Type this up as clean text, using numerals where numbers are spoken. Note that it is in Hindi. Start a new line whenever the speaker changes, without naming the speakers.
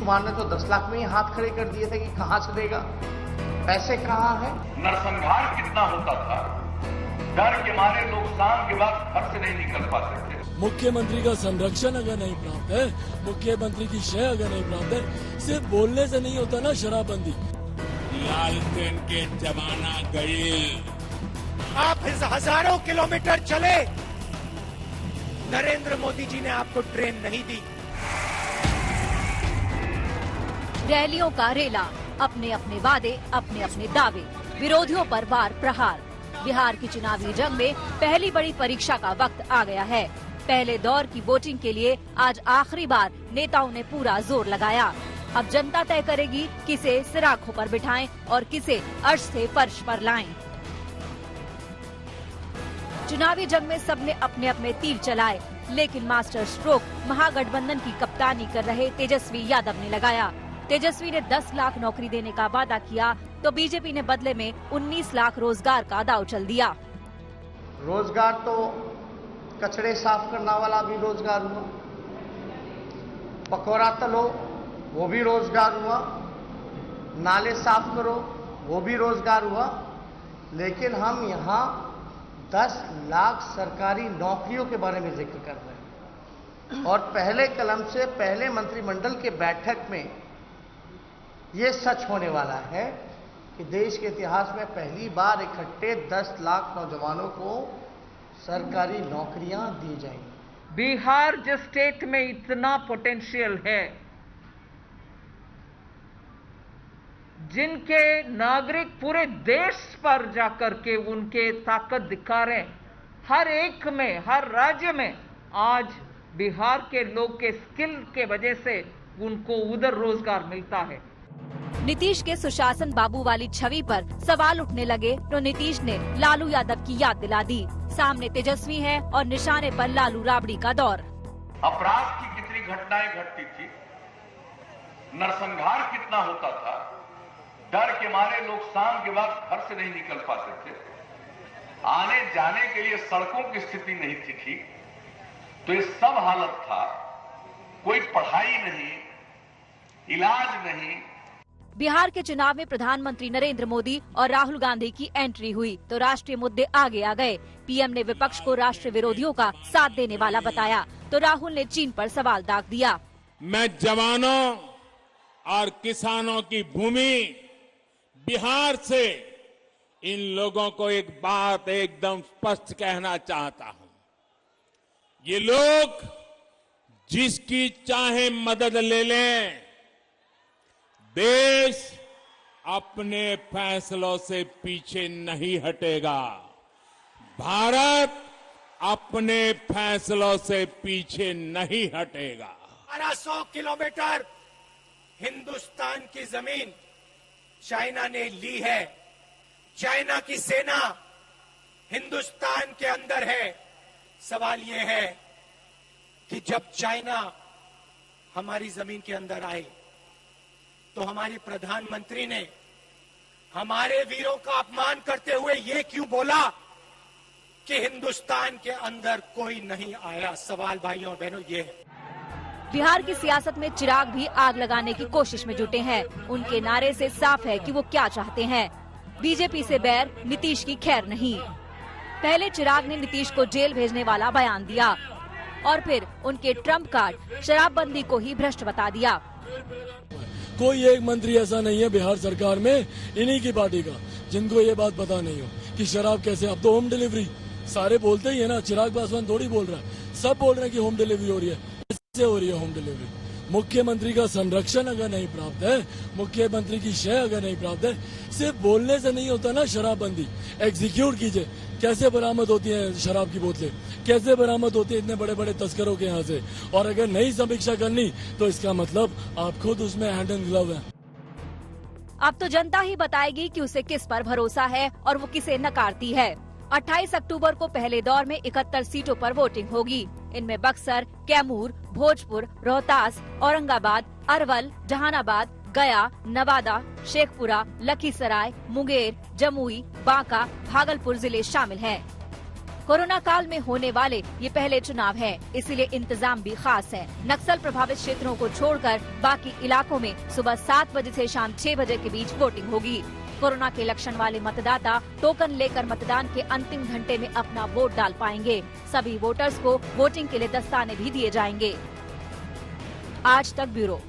कुमार ने तो 10 लाख में ही हाथ खड़े कर दिए थे कि कहां से देगा, पैसे कहां है।
नरसंहार कितना होता था, डर के मारे लोग शाम के बाद घर से नहीं निकल पाते थे।
मुख्यमंत्री का संरक्षण अगर नहीं प्राप्त है, मुख्यमंत्री की शय अगर नहीं प्राप्त है, सिर्फ बोलने से नहीं होता ना शराबबंदी।
लालटेन के जमाना गए।
आप हजारों किलोमीटर चले, नरेंद्र मोदी जी ने आपको ट्रेन नहीं दी।
रैलियों का रेला, अपने अपने वादे, अपने अपने दावे, विरोधियों पर वार प्रहार। बिहार की चुनावी जंग में पहली बड़ी परीक्षा का वक्त आ गया है। पहले दौर की वोटिंग के लिए आज आखिरी बार नेताओं ने पूरा जोर लगाया। अब जनता तय करेगी किसे सिराखों पर बिठाएं और किसे अर्श से फर्श पर लाएं। चुनावी जंग में सबने अपने अपने तीर चलाए, लेकिन मास्टर स्ट्रोक महागठबंधन की कप्तानी कर रहे तेजस्वी यादव ने लगाया। तेजस्वी ने 10 लाख नौकरी देने का वादा किया तो बीजेपी ने बदले में 19 लाख रोजगार का दांव चल दिया।
रोजगार तो कचरे साफ करने वाला भी रोजगार हुआ, पकौड़ा तलो वो भी रोजगार हुआ, नाले साफ करो वो भी रोजगार हुआ। लेकिन हम यहाँ 10 लाख सरकारी नौकरियों के बारे में जिक्र कर रहे हैं और पहले कलम से पहले मंत्रिमंडल के बैठक में ये सच होने वाला है कि देश के इतिहास में पहली बार इकट्ठे 10 लाख नौजवानों को सरकारी नौकरियां दी जाएंगी।
बिहार जिस स्टेट में इतना पोटेंशियल है, जिनके नागरिक पूरे देश पर जाकर के उनके ताकत दिखा रहे, हर एक में, हर राज्य में आज बिहार के लोग के स्किल के वजह से उनको उधर रोजगार मिलता है।
नीतीश के सुशासन बाबू वाली छवि पर सवाल उठने लगे तो नीतीश ने लालू यादव की याद दिला दी। सामने तेजस्वी है और निशाने पर लालू राबड़ी का दौर।
अपराध की कितनी घटनाएं घटती थी, नरसंहार कितना होता था, डर के मारे लोग शाम के बाद घर से नहीं निकल पाते थे, आने जाने के लिए सड़कों की स्थिति नहीं थी ठीक, तो ये सब हालत था। कोई पढ़ाई नहीं, इलाज नहीं।
बिहार के चुनाव में प्रधानमंत्री नरेंद्र मोदी और राहुल गांधी की एंट्री हुई तो राष्ट्रीय मुद्दे आगे आ गए। पीएम ने विपक्ष को राष्ट्र विरोधियों का साथ देने वाला बताया तो राहुल ने चीन पर सवाल दाग दिया।
मैं जवानों और किसानों की भूमि बिहार से इन लोगों को एक बात एकदम स्पष्ट कहना चाहता हूं। ये लोग जिसकी चाहे मदद ले लें, देश अपने फैसलों से पीछे नहीं हटेगा। भारत अपने फैसलों से पीछे नहीं हटेगा।
1200 किलोमीटर हिंदुस्तान की जमीन चाइना ने ली है। चाइना की सेना हिंदुस्तान के अंदर है। सवाल यह है कि जब चाइना हमारी जमीन के अंदर आए तो हमारे प्रधानमंत्री ने हमारे वीरों का अपमान करते हुए ये क्यों बोला कि हिंदुस्तान के अंदर कोई नहीं आया। सवाल भाइयों और बहनों ये है।
बिहार की सियासत में चिराग भी आग लगाने की कोशिश में जुटे हैं। उनके नारे से साफ है कि वो क्या चाहते हैं। बीजेपी से बैर, नीतीश की खैर नहीं। पहले चिराग ने नीतीश को जेल भेजने वाला बयान दिया और फिर उनके ट्रम्प कार्ड शराबबंदी को ही भ्रष्ट बता दिया।
कोई एक मंत्री ऐसा नहीं है बिहार सरकार में इन्हीं की पार्टी का जिनको ये बात पता नहीं हो कि शराब कैसे। अब तो होम डिलीवरी सारे बोलते ही है ना, चिराग पासवान थोड़ी बोल रहा है, सब बोल रहे हैं कि होम डिलीवरी हो रही है। कैसे हो रही है होम डिलीवरी? मुख्यमंत्री का संरक्षण अगर नहीं प्राप्त है, मुख्यमंत्री की शय अगर नहीं प्राप्त है, सिर्फ बोलने से नहीं होता ना शराबबंदी। एग्जीक्यूट कीजिए। कैसे बरामद होती है शराब की बोतलें, कैसे बरामद होती है इतने बड़े बड़े तस्करों के यहाँ से। और अगर नहीं समीक्षा करनी तो इसका मतलब आप खुद उसमें हैंड एंड ग्लव है।
अब तो जनता ही बताएगी कि उसे किस पर भरोसा है और वो किसे नकारती है। 28 अक्टूबर को पहले दौर में 71 सीटों पर वोटिंग होगी। इनमें बक्सर, कैमूर, भोजपुर, रोहतास, औरंगाबाद, अरवल, जहानाबाद, गया, नवादा, शेखपुरा, लखीसराय, मुंगेर, जमुई, बांका, भागलपुर जिले शामिल हैं। कोरोना काल में होने वाले ये पहले चुनाव हैं, इसीलिए इंतजाम भी खास है। नक्सल प्रभावित क्षेत्रों को छोड़कर बाकी इलाकों में सुबह 7 बजे से शाम 6 बजे के बीच वोटिंग होगी। कोरोना के लक्षण वाले मतदाता टोकन लेकर मतदान के अंतिम घंटे में अपना वोट डाल पाएंगे। सभी वोटर्स को वोटिंग के लिए दस्ताने भी दिए जाएंगे। आज तक ब्यूरो।